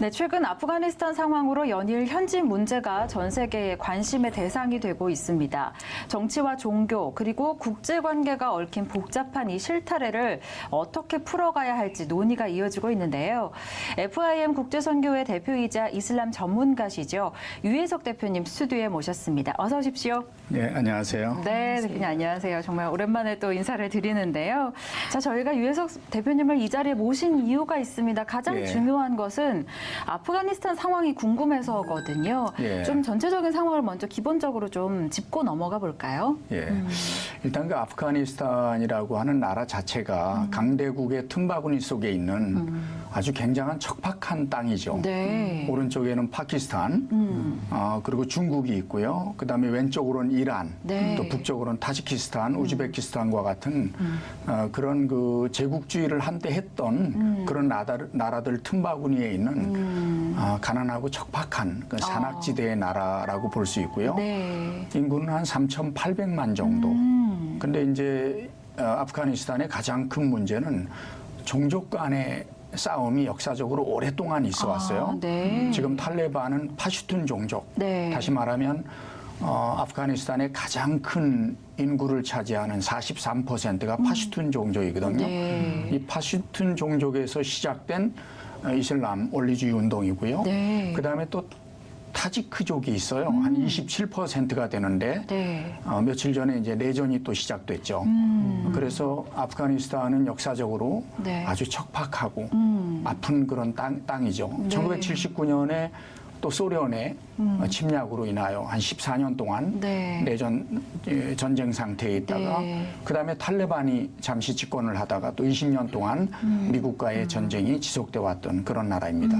네, 최근 아프가니스탄 상황으로 연일 현지 문제가 전 세계의 관심의 대상이 되고 있습니다. 정치와 종교 그리고 국제관계가 얽힌 복잡한 이 실타래를 어떻게 풀어가야 할지 논의가 이어지고 있는데요. FIM 국제선교회 대표이자 이슬람 전문가시죠. 유혜석 대표님 스튜디오에 모셨습니다. 어서 오십시오. 네, 안녕하세요. 네, 대표님 안녕하세요. 정말 오랜만에 또 인사를 드리는데요. 자, 저희가 유혜석 대표님을 이 자리에 모신 이유가 있습니다. 가장 예. 중요한 것은 아프가니스탄 상황이 궁금해서거든요. 예. 좀 전체적인 상황을 먼저 기본적으로 좀 짚고 넘어가 볼까요? 예. 일단 그 아프가니스탄이라고 하는 나라 자체가 강대국의 틈바구니 속에 있는 아주 굉장한 척박한 땅이죠. 네. 오른쪽에는 파키스탄, 그리고 중국이 있고요. 그다음에 왼쪽으로는 이란, 네. 또 북쪽으로는 타지키스탄, 우즈베키스탄과 같은 그런 그 제국주의를 한때 했던 그런 나라들 틈바구니에 있는 가난하고 척박한 그 산악지대의 나라라고 볼 수 있고요. 네. 인구는 한 3,800만 정도. 근데 이제 아프가니스탄의 가장 큰 문제는 종족 간의 싸움이 역사적으로 오랫동안 있어 왔어요. 네. 지금 탈레반은 파슈툰 종족. 네. 다시 말하면 아프가니스탄의 가장 큰 인구를 차지하는 43%가 파슈툰 종족이거든요. 네. 이 파슈툰 종족에서 시작된 이슬람 원리주의 운동이고요. 네. 그다음에 또 타지크족이 있어요. 한 27%가 되는데 네. 며칠 전에 이제 내전이 또 시작됐죠. 그래서 아프가니스탄은 역사적으로 네. 아주 척박하고 아픈 그런 땅이죠. 네. 1979년에 또 소련의 침략으로 인하여 한 14년 동안 네. 전쟁 상태에 있다가 네. 그다음에 탈레반이 잠시 집권을 하다가 또 20년 동안 미국과의 전쟁이 지속돼 왔던 그런 나라입니다.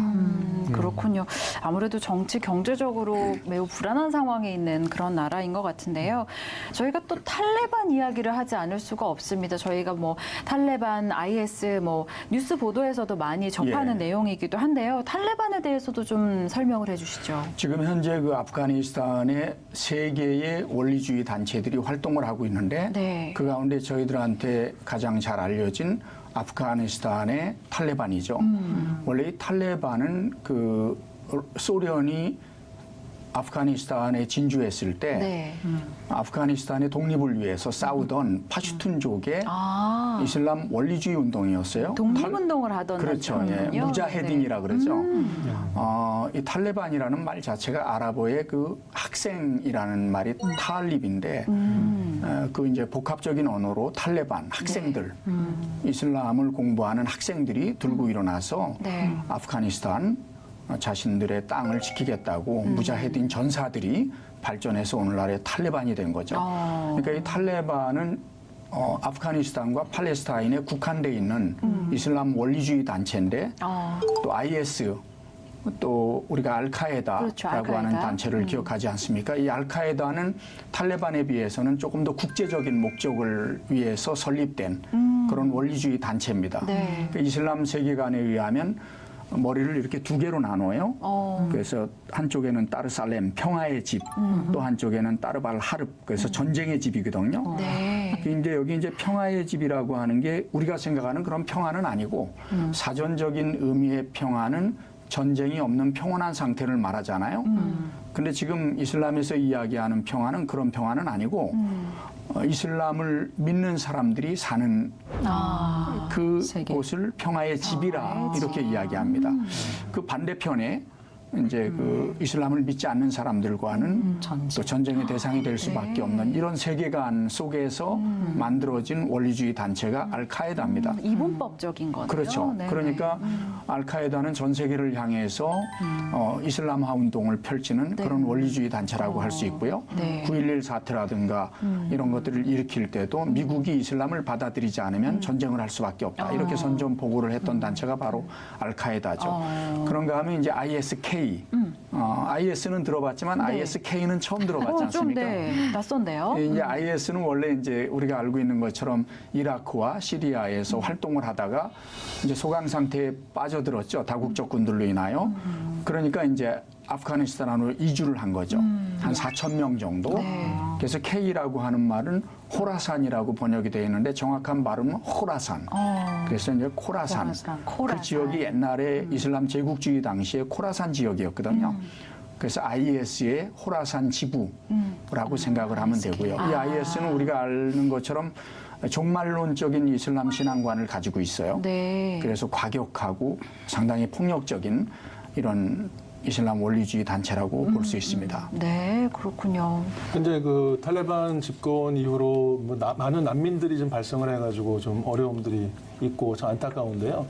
그렇군요. 아무래도 정치, 경제적으로 매우 불안한 상황에 있는 그런 나라인 것 같은데요. 저희가 또 탈레반 이야기를 하지 않을 수가 없습니다. 저희가 뭐 탈레반, IS 뭐 뉴스 보도에서도 많이 접하는 예. 내용이기도 한데요. 탈레반에 대해서도 좀 설명을 해주시죠. 지금 현재 그 아프가니스탄에 세 개의 원리주의 단체들이 활동을 하고 있는데 네. 그 가운데 저희들한테 가장 잘 알려진 아프가니스탄의 탈레반이죠. 원래 이 탈레반은 그 소련이 아프가니스탄에 진주했을 때 네. 아프가니스탄의 독립을 위해서 싸우던 파슈툰족의 아, 이슬람 원리주의 운동이었어요. 독립운동을 하던 그렇죠. 예. 단체군요. 무자헤딘이라 네. 그러죠. 이 탈레반이라는 말 자체가 아랍어의 그 학생이라는 말이 탈립인데 그 이제 복합적인 언어로 탈레반 학생들 이슬람을 공부하는 학생들이 들고 일어나서 네. 아프가니스탄 자신들의 땅을 지키겠다고 무자헤딘 전사들이 발전해서 오늘날의 탈레반이 된 거죠. 그러니까 이 탈레반은 아프가니스탄과 팔레스타인에 국한돼 있는 이슬람 원리주의 단체인데 또 IS 또 우리가 알카에다라고 그렇죠, 하는 알카에다. 단체를 기억하지 않습니까? 이 알카에다는 탈레반에 비해서는 조금 더 국제적인 목적을 위해서 설립된 그런 원리주의 단체입니다. 네. 그 이슬람 세계관에 의하면 머리를 이렇게 두 개로 나눠요. 그래서 한쪽에는 따르살렘 평화의 집, 또 한쪽에는 따르발 하릅 그래서 전쟁의 집이거든요. 네. 근데 여기 이제 평화의 집이라고 하는 게 우리가 생각하는 그런 평화는 아니고 사전적인 의미의 평화는 전쟁이 없는 평온한 상태를 말하잖아요. 근데 지금 이슬람에서 이야기하는 평화는 그런 평화는 아니고 이슬람을 믿는 사람들이 사는 그곳을 평화의 집이라 이렇게 이야기합니다. 그 반대편에 이제 그 이슬람을 믿지 않는 사람들과는 또 전쟁의 대상이 될 수밖에 없는 이런 세계관 속에서 만들어진 원리주의 단체가 알카에다입니다. 이분법적인 거네요. 그렇죠. 네네. 그러니까 알카에다는 전 세계를 향해서 이슬람화 운동을 펼치는 그런 원리주의 단체라고 할 수 있고요. 네. 9.11 사태라든가 이런 것들을 일으킬 때도 미국이 이슬람을 받아들이지 않으면 전쟁을 할 수밖에 없다. 이렇게 선전포고를 했던 단체가 바로 알카에다죠. 그런가 하면 이제 ISK. IS는 들어봤지만 네. ISK는 처음 들어봤지 않습니까? 좀 네. 낯선데요. 이제 IS는 원래 이제 우리가 알고 있는 것처럼 이라크와 시리아에서 활동을 하다가 이제 소강 상태에 빠져들었죠. 다국적 군들로 인하여. 그러니까 이제 아프가니스탄으로 이주를 한 거죠. 한 4,000명 정도. 네. 그래서 K라고 하는 말은 호라산이라고 번역이 되어 있는데 정확한 발음은 호라산. 그래서 이제 코라산. 그 지역이 옛날에 이슬람 제국주의 당시에 코라산 지역이었거든요. 그래서 IS의 호라산 지부라고 생각을 하면 되고요. 이 IS는 우리가 아는 것처럼 종말론적인 이슬람 신앙관을 가지고 있어요. 네. 그래서 과격하고 상당히 폭력적인 이런 이슬람 원리주의 단체라고 볼 수 있습니다. 네, 그렇군요. 현재 그 탈레반 집권 이후로 뭐 많은 난민들이 좀 발생을 해가지고 좀 어려움들이 있고 참 안타까운데요.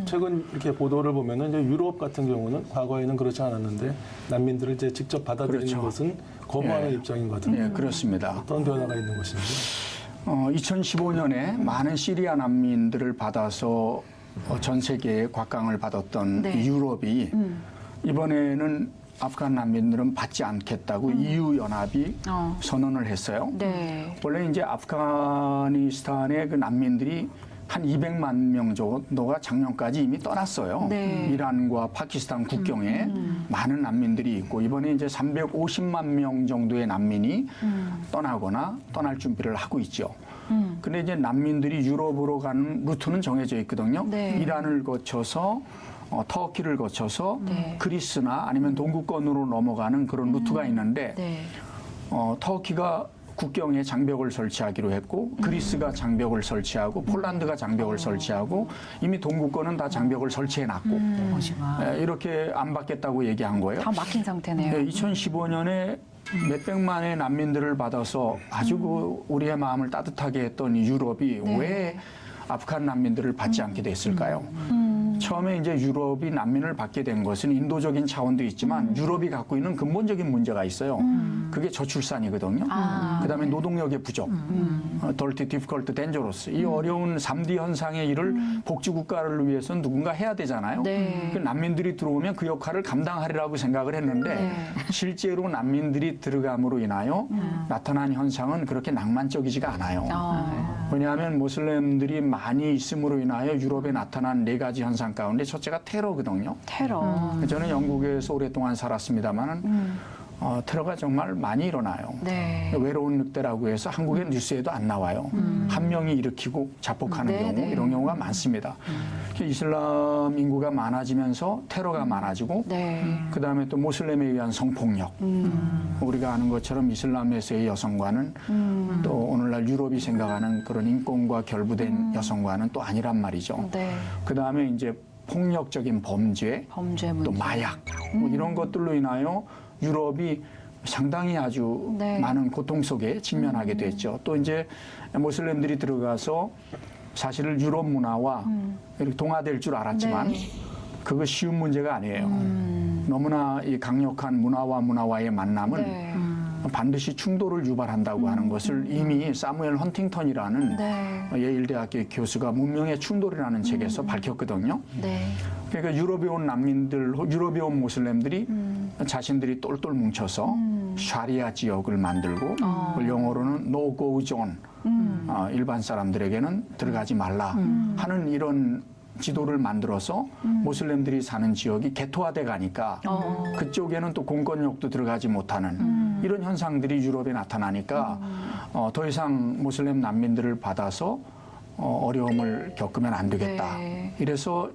최근 이렇게 보도를 보면은 이제 유럽 같은 경우는 과거에는 그렇지 않았는데 난민들을 이제 직접 받아들이는 그렇죠. 것은 거부하는 예. 입장인 것 같은데 예, 그렇습니다. 어떤 변화가 있는 것인지. 2015년에 많은 시리아 난민들을 받아서 전 세계에 곽강을 받았던 네. 유럽이 이번에는 아프간 난민들은 받지 않겠다고 EU 연합이 선언을 했어요. 네. 원래 이제 아프가니스탄의 그 난민들이 한 200만 명 정도가 작년까지 이미 떠났어요. 네. 이란과 파키스탄 국경에 많은 난민들이 있고 이번에 이제 350만 명 정도의 난민이 떠나거나 떠날 준비를 하고 있죠. 근데 이제 난민들이 유럽으로 가는 루트는 정해져 있거든요. 네. 이란을 거쳐서 터키를 거쳐서 네. 그리스나 아니면 동구권으로 넘어가는 그런 루트가 있는데 네. 터키가 국경에 장벽을 설치하기로 했고 그리스가 장벽을 설치하고 폴란드가 장벽을 설치하고 이미 동구권은 다 장벽을 설치해놨고 이렇게 안 받겠다고 얘기한 거예요. 다 막힌 상태네요. 2015년에 몇백만의 난민들을 받아서 아주 그 우리의 마음을 따뜻하게 했던 유럽이 네. 왜 아프간 난민들을 받지 않게 됐을까요? 처음에 이제 유럽이 난민을 받게 된 것은 인도적인 차원도 있지만 유럽이 갖고 있는 근본적인 문제가 있어요. 그게 저출산이거든요. 그다음에 노동력의 부족, dirty, difficult, dangerous. 이 어려운 3D 현상의 일을 복지국가를 위해서는 누군가 해야 되잖아요. 네. 그 난민들이 들어오면 그 역할을 감당하리라고 생각을 했는데 네. 실제로 난민들이 들어감으로 인하여 나타난 현상은 그렇게 낭만적이지가 않아요. 왜냐하면 모슬렘들이 많이 있음으로 인하여 유럽에 나타난 네 가지 현상 가운데 첫째가 테러거든요. 테러. 저는 영국에서 오랫동안 살았습니다만은 테러가 정말 많이 일어나요. 네. 외로운 늑대라고 해서 한국의 뉴스에도 안 나와요. 한 명이 일으키고 자폭하는 네, 경우 네. 이런 경우가 많습니다. 이슬람 인구가 많아지면서 테러가 많아지고 네. 그다음에 또 모슬렘에 의한 성폭력. 우리가 아는 것처럼 이슬람에서의 여성과는 또 오늘날 유럽이 생각하는 그런 인권과 결부된 여성과는 또 아니란 말이죠. 네. 그다음에 이제 폭력적인 범죄, 범죄 문제. 또 마약 뭐 이런 것들로 인하여 유럽이 상당히 아주 네. 많은 고통 속에 직면하게 됐죠. 또 이제 모슬렘들이 들어가서 사실 유럽 문화와 이렇게 동화될 줄 알았지만 네. 그거 쉬운 문제가 아니에요. 너무나 이 강력한 문화와 문화와의 만남은 네. 반드시 충돌을 유발한다고 하는 것을 이미 사무엘 헌팅턴이라는 네. 예일대학교 교수가 문명의 충돌이라는 책에서 밝혔거든요. 네. 그러니까 유럽에 온 난민들, 유럽에 온 모슬렘들이 자신들이 똘똘 뭉쳐서 샤리아 지역을 만들고 그걸 영어로는 no go zone, 일반 사람들에게는 들어가지 말라 하는 이런 지도를 만들어서 모슬렘들이 사는 지역이 개토화돼 가니까 그쪽에는 또 공권력도 들어가지 못하는 이런 현상들이 유럽에 나타나니까 더 이상 모슬렘 난민들을 받아서 어려움을 겪으면 안 되겠다. 네. 이래서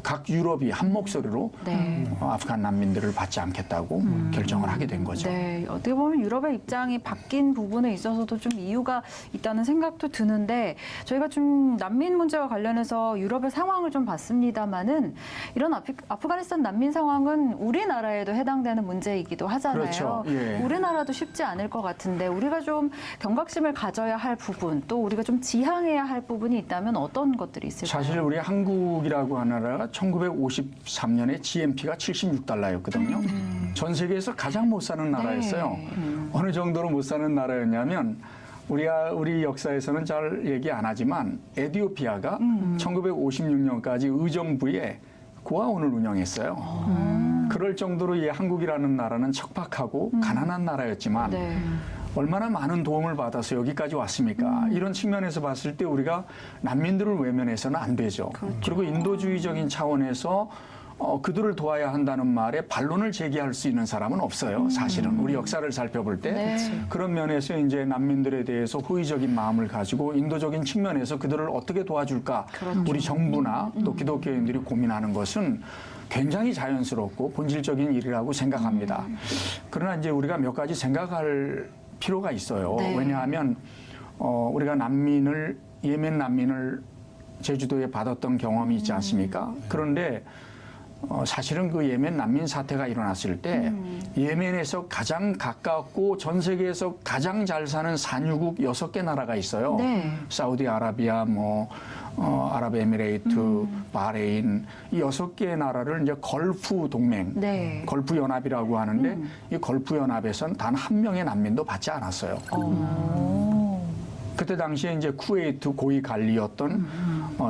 각 유럽이 한 목소리로 네. 아프간 난민들을 받지 않겠다고 결정을 하게 된 거죠. 네, 어떻게 보면 유럽의 입장이 바뀐 부분에 있어서도 좀 이유가 있다는 생각도 드는데 저희가 좀 난민 문제와 관련해서 유럽의 상황을 좀 봤습니다만은 이런 아프가니스탄 난민 상황은 우리나라에도 해당되는 문제이기도 하잖아요. 그렇죠. 예. 우리나라도 쉽지 않을 것 같은데 우리가 좀 경각심을 가져야 할 부분 또 우리가 좀 지향해야 할 부분이 있다면 어떤 것들이 있을까요? 사실 우리 한국이라고 하는 나라가 1953년에 GNP가 76달러였거든요. 전 세계에서 가장 못 사는 나라였어요. 어느 정도로 못 사는 나라였냐면 우리 역사에서는 잘 얘기 안 하지만 에티오피아가 1956년까지 의정부에 고아원을 운영했어요. 그럴 정도로 이 한국이라는 나라는 척박하고 가난한 나라였지만 네. 얼마나 많은 도움을 받아서 여기까지 왔습니까? 이런 측면에서 봤을 때 우리가 난민들을 외면해서는 안 되죠. 그렇죠. 그리고 인도주의적인 차원에서 그들을 도와야 한다는 말에 반론을 제기할 수 있는 사람은 없어요. 사실은 우리 역사를 살펴볼 때 네. 그런 면에서 이제 난민들에 대해서 호의적인 마음을 가지고 인도적인 측면에서 그들을 어떻게 도와줄까 우리 정부나 또 기독교인들이 고민하는 것은 굉장히 자연스럽고 본질적인 일이라고 생각합니다. 그러나 이제 우리가 몇 가지 생각할 필요가 있어요. 네. 왜냐하면 우리가 예멘 난민을 제주도에 받았던 경험이 있지 않습니까? 그런데 사실은 그 예멘 난민 사태가 일어났을 때 예멘에서 가장 가깝고 전 세계에서 가장 잘 사는 산유국 6개 나라가 있어요. 네. 사우디아라비아, 아랍에미레이트, 바레인 이 6개의 나라를 이제 걸프 동맹, 네. 걸프 연합이라고 하는데 이 걸프 연합에선 단 한 명의 난민도 받지 않았어요. 그때 당시에 이제 쿠웨이트 고위 관리였던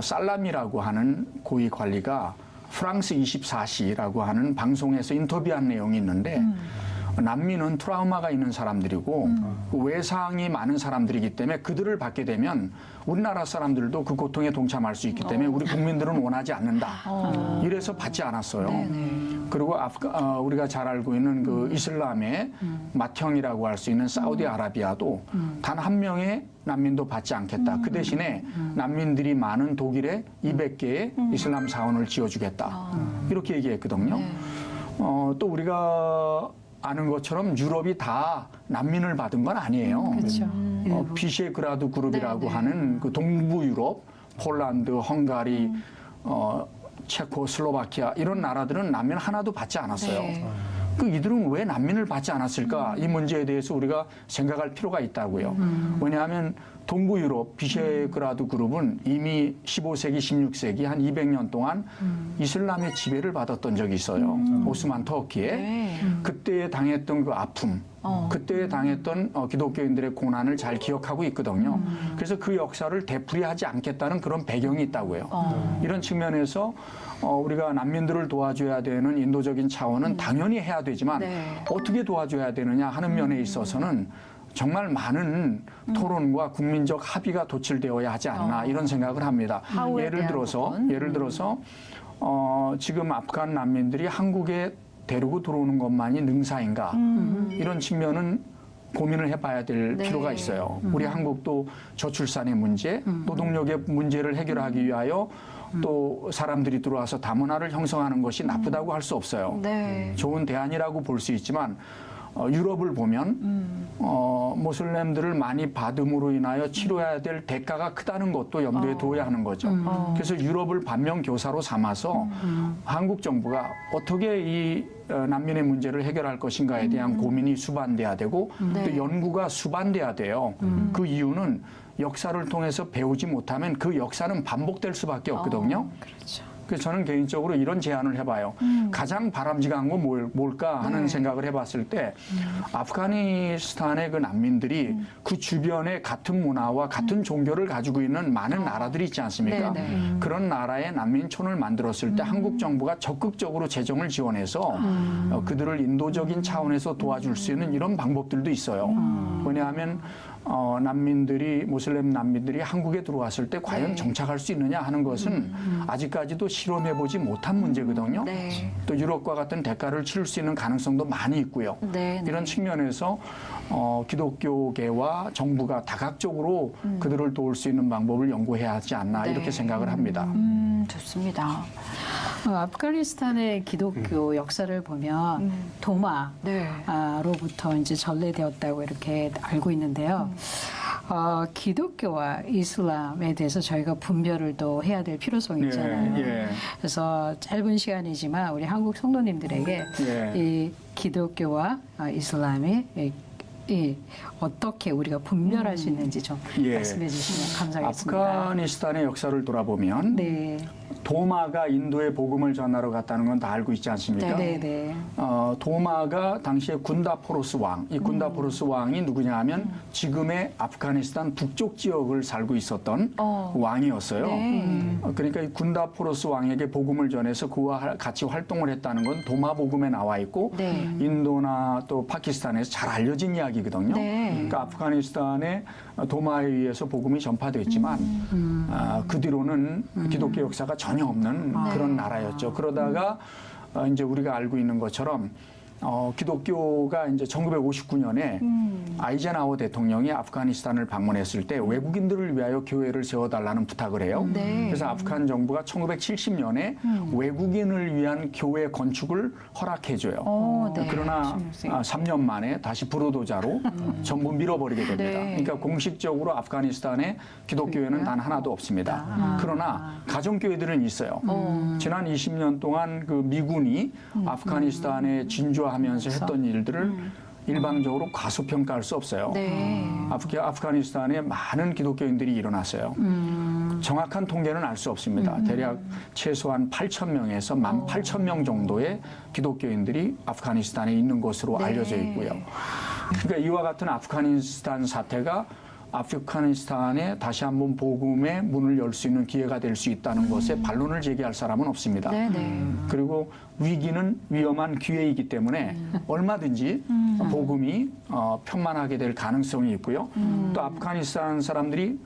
살람이라고 하는 고위 관리가 프랑스 24시라고 하는 방송에서 인터뷰한 내용이 있는데 난민은 트라우마가 있는 사람들이고 그 외상이 많은 사람들이기 때문에 그들을 받게 되면 우리나라 사람들도 그 고통에 동참할 수 있기 때문에 우리 국민들은 원하지 않는다. 이래서 받지 않았어요. 그리고 우리가 잘 알고 있는 그 이슬람의 맏형이라고 할 수 있는 사우디아라비아도 단 한 명의 난민도 받지 않겠다. 그 대신에 난민들이 많은 독일에 200개의 이슬람 사원을 지어주겠다. 이렇게 얘기했거든요. 또 우리가 아는 것처럼 유럽이 다 난민을 받은 건 아니에요. 그렇죠. 비셰그라드 그룹이라고 네, 네. 하는 그 동부 유럽, 폴란드, 헝가리, 체코, 슬로바키아 이런 나라들은 난민 하나도 받지 않았어요. 네. 그 이들은 왜 난민을 받지 않았을까? 이 문제에 대해서 우리가 생각할 필요가 있다고요. 왜냐하면 동부 유럽 비셰그라드 그룹은 이미 15세기, 16세기 한 200년 동안 이슬람의 지배를 받았던 적이 있어요. 오스만 터키에. 네. 그때 당했던 그 아픔, 그때 당했던 기독교인들의 고난을 잘 기억하고 있거든요. 그래서 그 역사를 되풀이하지 않겠다는 그런 배경이 있다고요. 이런 측면에서 우리가 난민들을 도와줘야 되는 인도적인 차원은 당연히 해야 되지만 네. 어떻게 도와줘야 되느냐 하는 면에 있어서는 정말 많은 토론과 국민적 합의가 도출되어야 하지 않나 이런 생각을 합니다. 하우에 예를 대한 들어서 부분. 지금 아프간 난민들이 한국에 데리고 들어오는 것만이 능사인가 이런 측면은 고민을 해봐야 될 네. 필요가 있어요. 우리 한국도 저출산의 문제, 노동력의 문제를 해결하기 위하여 또 사람들이 들어와서 다문화를 형성하는 것이 나쁘다고 할 수 없어요. 네. 좋은 대안이라고 볼 수 있지만 유럽을 보면 모슬렘들을 많이 받음으로 인하여 치러야 될 대가가 크다는 것도 염두에 두어야 하는 거죠. 그래서 유럽을 반면교사로 삼아서 한국 정부가 어떻게 이 난민의 문제를 해결할 것인가에 대한 고민이 수반돼야 되고 네. 또 연구가 수반돼야 돼요. 그 이유는 역사를 통해서 배우지 못하면 그 역사는 반복될 수밖에 없거든요. 그렇죠. 그래서 저는 개인적으로 이런 제안을 해봐요. 가장 바람직한 건 뭘까 하는 네. 생각을 해봤을 때 아프가니스탄의 그 난민들이 그 주변에 같은 문화와 같은 종교를 가지고 있는 많은 나라들이 있지 않습니까? 네, 네. 그런 나라의 난민촌을 만들었을 때 한국 정부가 적극적으로 재정을 지원해서 그들을 인도적인 차원에서 도와줄 수 있는 이런 방법들도 있어요. 왜냐하면 난민들이 모슬렘 난민들이 한국에 들어왔을 때 과연 네. 정착할 수 있느냐 하는 것은 아직까지도 실험해보지 못한 문제거든요. 네. 또 유럽과 같은 대가를 치를 수 있는 가능성도 많이 있고요. 네, 네. 이런 측면에서 기독교계와 정부가 다각적으로 그들을 도울 수 있는 방법을 연구해야 하지 않나 네. 이렇게 생각을 합니다. 좋습니다. 아프가니스탄의 기독교 역사를 보면 네. 도마로부터 이제 전래되었다고 이렇게 알고 있는데요. 기독교와 이슬람에 대해서 저희가 분별을 또 해야 될 필요성이 있잖아요. 예. 그래서 짧은 시간이지만 우리 한국 성도님들에게 예. 이 기독교와 이슬람이 어떻게 우리가 분별할 수 있는지 좀 예. 말씀해 주시면 감사하겠습니다. 아프가니스탄의 역사를 돌아보면 네. 도마가 인도에 복음을 전하러 갔다는 건 다 알고 있지 않습니까? 네. 도마가 당시에 군다포로스 왕, 이 군다포로스 왕이 누구냐 하면 지금의 아프가니스탄 북쪽 지역을 살고 있었던 왕이었어요. 네. 그러니까 이 군다포로스 왕에게 복음을 전해서 그와 같이 활동을 했다는 건 도마 복음에 나와 있고 네. 인도나 또 파키스탄에서 잘 알려진 이야기거든요. 네. 그러니까 아프가니스탄의 도마에 의해서 복음이 전파됐지만 그 뒤로는 기독교 역사가 전혀 없는 그런 나라였죠. 그러다가 이제 우리가 알고 있는 것처럼 기독교가 이제 1959년에 아이젠하워 대통령이 아프가니스탄을 방문했을 때 외국인들을 위하여 교회를 세워달라는 부탁을 해요. 네. 그래서 아프간 정부가 1970년에 외국인을 위한 교회 건축을 허락해줘요. 네. 그러나 3년 만에 다시 불호도자로 전부 밀어버리게 됩니다. 네. 그러니까 공식적으로 아프가니스탄에 기독교회는 단 하나도 없습니다. 그러나 가정교회들은 있어요. 지난 20년 동안 그 미군이 아프가니스탄에 진주하면서 했던 일들을 일방적으로 과소평가할 수 없어요. 네. 아프가니스탄에 많은 기독교인들이 일어났어요. 정확한 통계는 알 수 없습니다. 대략 최소한 8,000명에서 18,000명 정도의 기독교인들이 아프가니스탄에 있는 것으로 네. 알려져 있고요. 그러니까 이와 같은 아프가니스탄 사태가 아프가니스탄에 다시 한번 복음의 문을 열 수 있는 기회가 될 수 있다는 것에 반론을 제기할 사람은 없습니다. 네네. 그리고 위기는 위험한 기회이기 때문에 얼마든지 복음이 편만하게 될 가능성이 있고요. 또 아프가니스탄 사람들이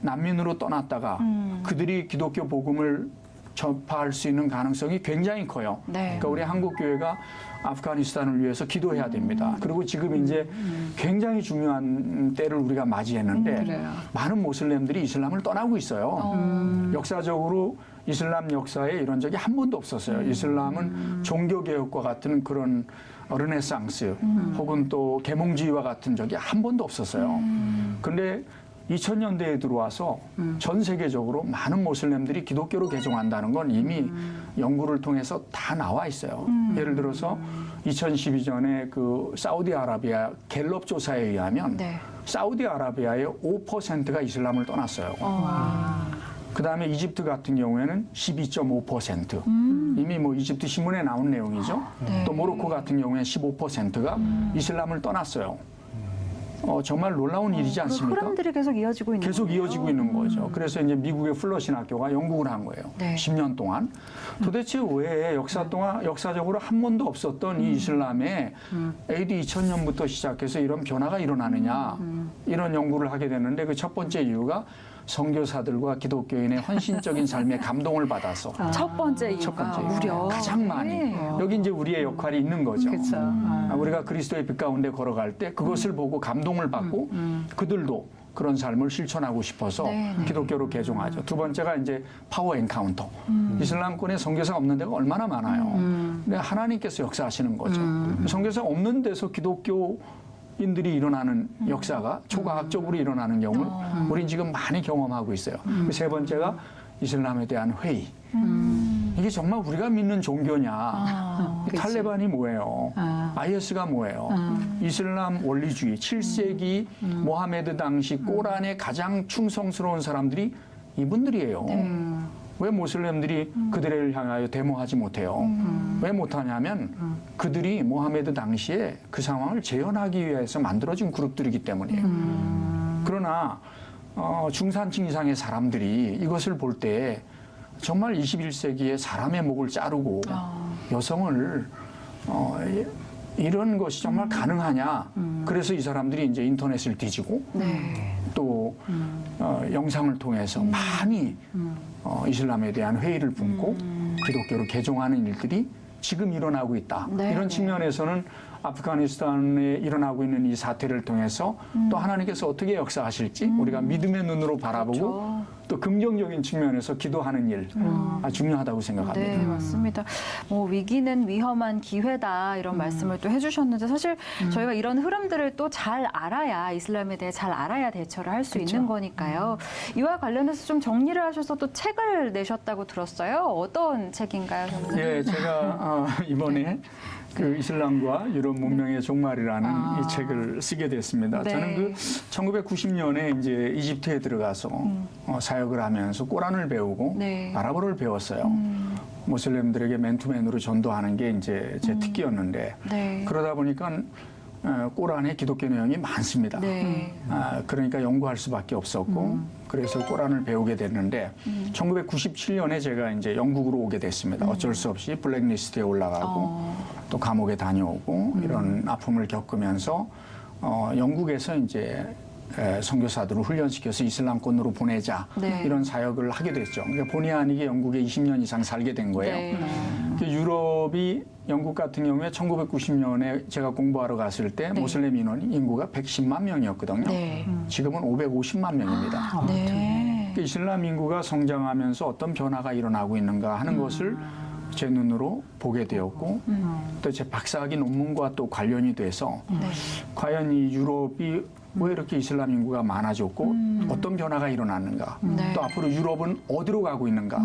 난민으로 떠났다가 그들이 기독교 복음을 접할 수 있는 가능성이 굉장히 커요. 네. 그러니까 우리 한국 교회가 아프가니스탄을 위해서 기도해야 됩니다. 그리고 지금 이제 굉장히 중요한 때를 우리가 맞이했는데 그래요. 많은 모슬렘들이 이슬람을 떠나고 있어요. 역사적으로 이슬람 역사에 이런 적이 한 번도 없었어요. 이슬람은 종교개혁과 같은 그런 르네상스 혹은 또 계몽주의와 같은 적이 한 번도 없었어요. 그런데 2000년대에 들어와서 전 세계적으로 많은 모슬렘들이 기독교로 개종한다는 건 이미 연구를 통해서 다 나와 있어요. 예를 들어서 2012년에 그 사우디아라비아 갤럽 조사에 의하면 네. 사우디아라비아의 5%가 이슬람을 떠났어요. 그 다음에 이집트 같은 경우에는 12.5%. 이미 뭐 이집트 신문에 나온 내용이죠. 네. 또 모로코 같은 경우에는 15%가 이슬람을 떠났어요. 정말 놀라운 일이지 않습니까? 흐름들이 계속 이어지고 있는 계속 거예요. 이어지고 있는 거죠. 그래서 이제 미국의 플러신 학교가 연구를 한 거예요. 네. 10년 동안. 도대체 왜 역사적으로 한 번도 없었던 이 이슬람에 AD 2000년부터 시작해서 이런 변화가 일어나느냐 이런 연구를 하게 됐는데 그 첫 번째 이유가 선교사들과 기독교인의 헌신적인 삶에 감동을 받아서 첫 번째 이유가 무려 가장 많이 네. 여기 이제 우리의 역할이 있는 거죠. 그렇죠. 우리가 그리스도의 빛 가운데 걸어갈 때 그것을 보고 감동을 받고 그들도 그런 삶을 실천하고 싶어서 네, 네. 기독교로 개종하죠. 두 번째가 이제 파워 엔카운터. 이슬람권에 선교사가 없는 데가 얼마나 많아요. 근데 하나님께서 역사하시는 거죠. 선교사가 없는 데서 기독교인들이 일어나는 역사가 초과학적으로 일어나는 경우를 우린 지금 많이 경험하고 있어요. 그 세 번째가 이슬람에 대한 회의. 이게 정말 우리가 믿는 종교냐? 이 탈레반이 뭐예요? IS가 뭐예요? 이슬람 원리주의 7세기 모하메드 당시 꼬란에 가장 충성스러운 사람들이 이분들이에요. 왜 모슬렘들이 그들을 향하여 데모하지 못해요? 왜 못하냐면 그들이 모하메드 당시에 그 상황을 재현하기 위해서 만들어진 그룹들이기 때문이에요. 그러나 중산층 이상의 사람들이 이것을 볼 때 정말 21세기에 사람의 목을 자르고 여성을 이런 것이 정말 가능하냐? 그래서 이 사람들이 이제 인터넷을 뒤지고 또 영상을 통해서 많이 이슬람에 대한 회의를 품고 기독교로 개종하는 일들이 지금 일어나고 있다. 네. 이런 측면에서는 아프가니스탄에 일어나고 있는 이 사태를 통해서 또 하나님께서 어떻게 역사하실지 우리가 믿음의 눈으로 바라보고 그렇죠. 또 긍정적인 측면에서 기도하는 일 중요하다고 생각합니다. 네, 맞습니다. 뭐 위기는 위험한 기회다 이런 말씀을 또 해주셨는데 사실 저희가 이런 흐름들을 또 잘 알아야 이슬람에 대해 잘 알아야 대처를 할 수 있는 거니까요. 이와 관련해서 좀 정리를 하셔서 또 책을 내셨다고 들었어요. 어떤 책인가요, 선생님? 예, 제가 이번에 그 이슬람과 유럽 문명의 종말이라는 이 책을 쓰게 됐습니다. 네. 저는 그 1990년에 이제 이집트에 들어가서 사역을 하면서 꼬란을 배우고 네. 아랍어를 배웠어요. 모슬렘들에게 맨투맨으로 전도하는 게 이제 제 특기였는데 네. 그러다 보니까 꼬란에 기독교 내용이 많습니다. 네. 그러니까 연구할 수밖에 없었고 그래서 꼬란을 배우게 됐는데 1997년에 제가 이제 영국으로 오게 됐습니다. 어쩔 수 없이 블랙리스트에 올라가고 또 감옥에 다녀오고 이런 아픔을 겪으면서 영국에서 이제 선교사들을 훈련시켜서 이슬람권으로 보내자 네. 이런 사역을 하게 됐죠. 그러니까 본의 아니게 영국에 20년 이상 살게 된 거예요. 네. 유럽이 영국 같은 경우에 1990년에 제가 공부하러 갔을 때 네. 모슬렘 인원이 인구가 110만 명이었거든요. 네. 지금은 550만 명입니다. 네. 그러니까 이슬람 인구가 성장하면서 어떤 변화가 일어나고 있는가 하는 것을 제 눈으로 보게 되었고 또 제 박사학위 논문과 또 관련이 돼서 과연 이 유럽이 왜 이렇게 이슬람 인구가 많아졌고 어떤 변화가 일어났는가 네. 또 앞으로 유럽은 어디로 가고 있는가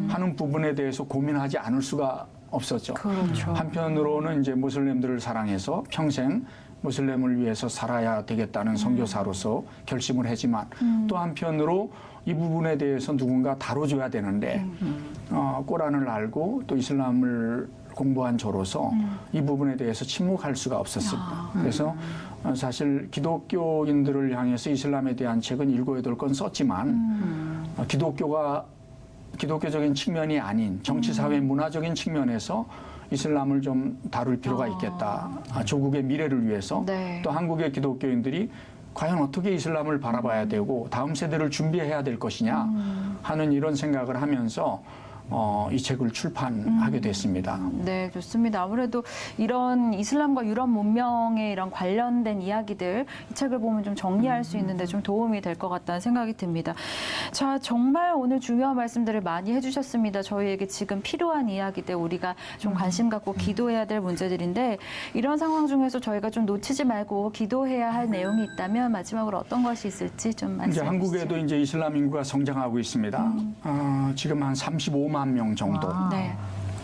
하는 부분에 대해서 고민하지 않을 수가 없었죠. 그렇죠. 한편으로는 이제 모슬렘들을 사랑해서 평생 모슬렘을 위해서 살아야 되겠다는 선교사로서 결심을 했지만 또 한편으로 이 부분에 대해서 누군가 다뤄줘야 되는데 꼬란을 알고 또 이슬람을 공부한 저로서 이 부분에 대해서 침묵할 수가 없었습니다. 그래서 사실 기독교인들을 향해서 이슬람에 대한 책은 7, 8권 썼지만 기독교적인 측면이 아닌 정치, 사회, 문화적인 측면에서 이슬람을 좀 다룰 필요가 있겠다. 조국의 미래를 위해서 네. 또 한국의 기독교인들이 과연 어떻게 이슬람을 바라봐야 되고 다음 세대를 준비해야 될 것이냐 하는 이런 생각을 하면서 이 책을 출판하게 됐습니다. 네, 좋습니다. 아무래도 이런 이슬람과 유럽 문명에 이런 관련된 이야기들 이 책을 보면 좀 정리할 수 있는데 좀 도움이 될 것 같다는 생각이 듭니다. 자, 정말 오늘 중요한 말씀들을 많이 해주셨습니다. 저희에게 지금 필요한 이야기들 우리가 좀 관심 갖고 기도해야 될 문제들인데 이런 상황 중에서 저희가 좀 놓치지 말고 기도해야 할 내용이 있다면 마지막으로 어떤 것이 있을지 좀 말씀해 이제 주시죠. 한국에도 이제 이슬람 인구가 성장하고 있습니다. 지금 한 35만 명 정도 네.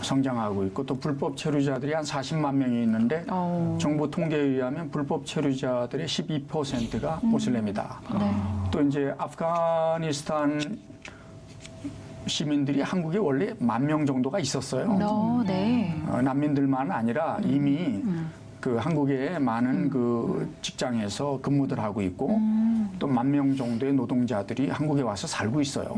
성장하고 있고 또 불법 체류자들이 한 40만 명이 있는데 정부 통계에 의하면 불법 체류자들의 12%가 모슬렘이다. 네. 또 이제 아프가니스탄 시민들이 한국에 원래 1만 명 정도가 있었어요. 네. 난민들만 아니라 이미 그 한국의 많은 그 직장에서 근무들 하고 있고 또 1만 명 정도의 노동자들이 한국에 와서 살고 있어요.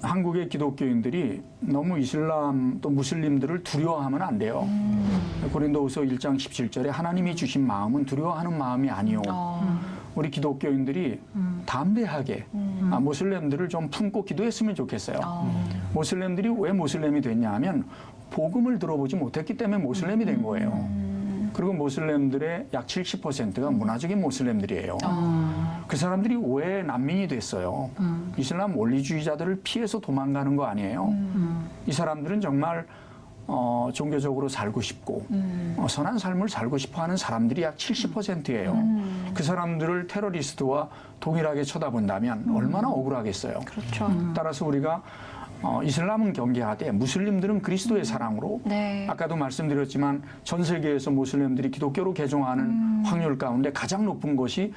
한국의 기독교인들이 너무 이슬람 또 무슬림들을 두려워하면 안 돼요. 고린도후서 1장 17절에 하나님이 주신 마음은 두려워하는 마음이 아니오. 우리 기독교인들이 담대하게 모슬렘들을 좀 품고 기도했으면 좋겠어요. 모슬렘들이 왜 모슬렘이 됐냐 하면 복음을 들어보지 못했기 때문에 모슬렘이 된 거예요. 그리고 모슬렘들의 약 70%가 문화적인 모슬렘들이에요. 그 사람들이 왜 난민이 됐어요? 이슬람 원리주의자들을 피해서 도망가는 거 아니에요? 이 사람들은 정말 종교적으로 살고 싶고 선한 삶을 살고 싶어 하는 사람들이 약 70%예요. 그 사람들을 테러리스트와 동일하게 쳐다본다면 얼마나 억울하겠어요. 그렇죠. 따라서 우리가 이슬람은 경계하되 무슬림들은 그리스도의 사랑으로 네. 아까도 말씀드렸지만 전 세계에서 무슬림들이 기독교로 개종하는 확률 가운데 가장 높은 것이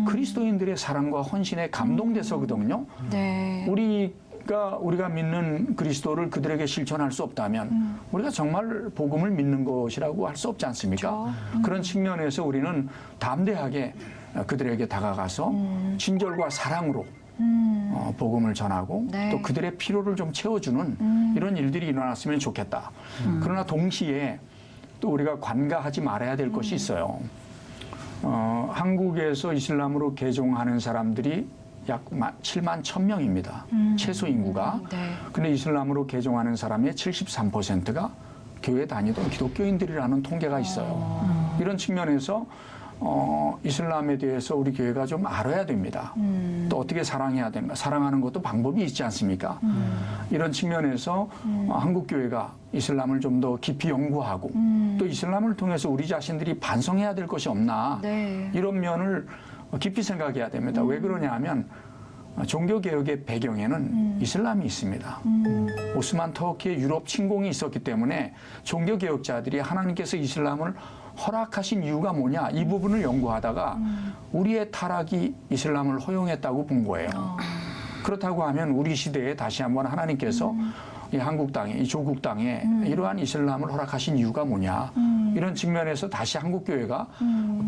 그리스도인들의 사랑과 헌신에 감동돼서거든요. 네. 우리가 믿는 그리스도를 그들에게 실천할 수 없다면 우리가 정말 복음을 믿는 것이라고 할 수 없지 않습니까? 그런 측면에서 우리는 담대하게 그들에게 다가가서 친절과 사랑으로 복음을 전하고 네. 또 그들의 필요를 좀 채워주는 이런 일들이 일어났으면 좋겠다. 그러나 동시에 또 우리가 관가하지 말아야 될 것이 있어요. 한국에서 이슬람으로 개종하는 사람들이 약 7만 1,000명입니다. 최소 인구가. 네. 근데 이슬람으로 개종하는 사람의 73%가 교회 다니던 기독교인들이라는 통계가 있어요. 이런 측면에서 이슬람에 대해서 우리 교회가 좀 알아야 됩니다. 또 어떻게 사랑해야 되는가. 사랑하는 것도 방법이 있지 않습니까? 이런 측면에서 한국 교회가 이슬람을 좀 더 깊이 연구하고 또 이슬람을 통해서 우리 자신들이 반성해야 될 것이 없나. 네. 이런 면을 깊이 생각해야 됩니다. 왜 그러냐 하면 종교개혁의 배경에는 이슬람이 있습니다. 오스만 터키의 유럽 침공이 있었기 때문에 종교개혁자들이 하나님께서 이슬람을 허락하신 이유가 뭐냐 이 부분을 연구하다가 우리의 타락이 이슬람을 허용했다고 본 거예요. 그렇다고 하면 우리 시대에 다시 한번 하나님께서 이 한국 땅에 이 조국 땅에 이러한 이슬람을 허락하신 이유가 뭐냐 이런 측면에서 다시 한국 교회가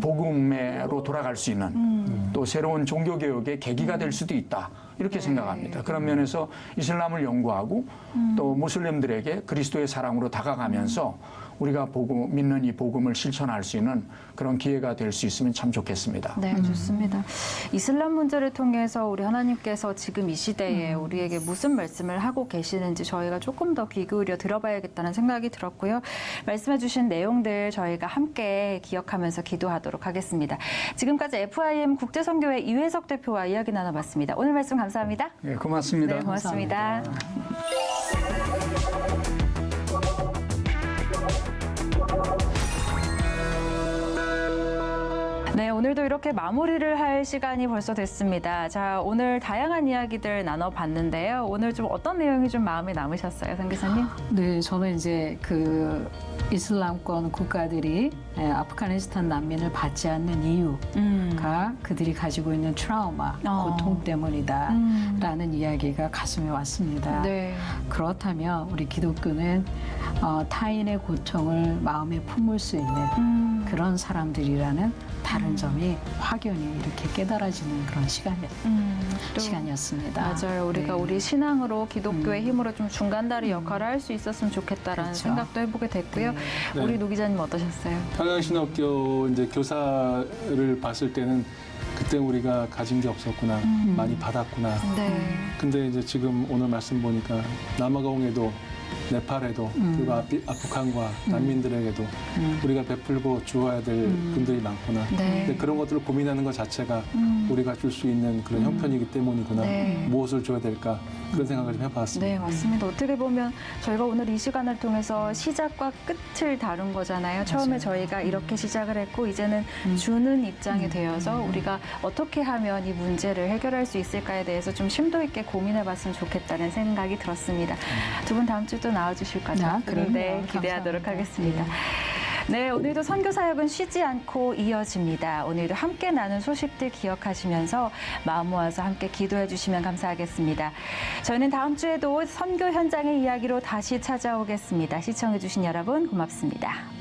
복음으로 돌아갈 수 있는 또 새로운 종교 개혁의 계기가 될 수도 있다 이렇게 생각합니다. 그런 면에서 이슬람을 연구하고 또 무슬림들에게 그리스도의 사랑으로 다가가면서 우리가 믿는 이 복음을 실천할 수 있는 그런 기회가 될 수 있으면 참 좋겠습니다. 네, 좋습니다. 이슬람 문제를 통해서 우리 하나님께서 지금 이 시대에 우리에게 무슨 말씀을 하고 계시는지 저희가 조금 더 귀 기울여 들어봐야겠다는 생각이 들었고요. 말씀해 주신 내용들 저희가 함께 기억하면서 기도하도록 하겠습니다. 지금까지 FIM 국제선교회 이회석 대표와 이야기 나눠봤습니다. 오늘 말씀 감사합니다. 네, 고맙습니다. 네, 고맙습니다. 네, 오늘도 이렇게 마무리를 할 시간이 벌써 됐습니다. 자, 오늘 다양한 이야기들 나눠봤는데요. 오늘 좀 어떤 내용이 좀 마음에 남으셨어요, 선 기사님? 네, 저는 이제 그 이슬람권 국가들이 아프가니스탄 난민을 받지 않는 이유가 그들이 가지고 있는 트라우마, 고통 때문이다라는 이야기가 가슴에 왔습니다. 네. 그렇다면 우리 기독교는 타인의 고통을 마음에 품을 수 있는 그런 사람들이라는 다른 점이 확연히 이렇게 깨달아지는 그런 시간이었습니다. 맞아요. 우리가 네. 우리 신앙으로 기독교의 힘으로 좀 중간다리 역할을 할 수 있었으면 좋겠다라는 그렇죠. 생각도 해보게 됐고요. 네. 우리 노 기자님 어떠셨어요? 평양신학교 이제 교사를 봤을 때는 그때 우리가 가진 게 없었구나, 많이 받았구나. 네. 근데 이제 지금 오늘 말씀 보니까 남아공에도 네팔에도 그리고 아프간과 난민들에게도 우리가 베풀고 주어야 될 분들이 많구나. 네. 근데 그런 것들을 고민하는 것 자체가 우리가 줄 수 있는 그런 형편이기 때문이구나. 네. 무엇을 줘야 될까 그런 생각을 좀 해봤습니다. 네, 맞습니다. 어떻게 보면 저희가 오늘 이 시간을 통해서 시작과 끝을 다룬 거잖아요. 처음에 저희가 이렇게 시작을 했고 이제는 주는 입장이 되어서 우리가 어떻게 하면 이 문제를 해결할 수 있을까에 대해서 좀 심도 있게 고민해봤으면 좋겠다는 생각이 들었습니다. 두 분 다음 주 또 나와주실 거죠? 아, 그럼요. 네, 기대하도록 감사합니다. 하겠습니다. 네, 오늘도 선교 사역은 쉬지 않고 이어집니다. 오늘도 함께 나눈 소식들 기억하시면서 마음 모아서 함께 기도해 주시면 감사하겠습니다. 저희는 다음 주에도 선교 현장의 이야기로 다시 찾아오겠습니다. 시청해 주신 여러분 고맙습니다.